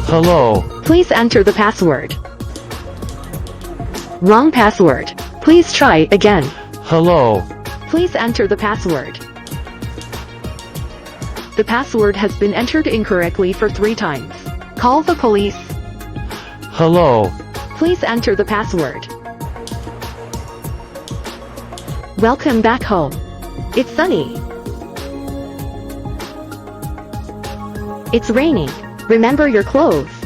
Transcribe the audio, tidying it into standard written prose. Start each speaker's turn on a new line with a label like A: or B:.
A: Hello.
B: Please enter the password. Wrong password. Please try again.
A: Hello.
B: Please enter the password. The password has been entered incorrectly for 3 times. Call the police.
A: Hello.
B: Please enter the password. Welcome back home. It's sunny. It's raining. Remember your clothes.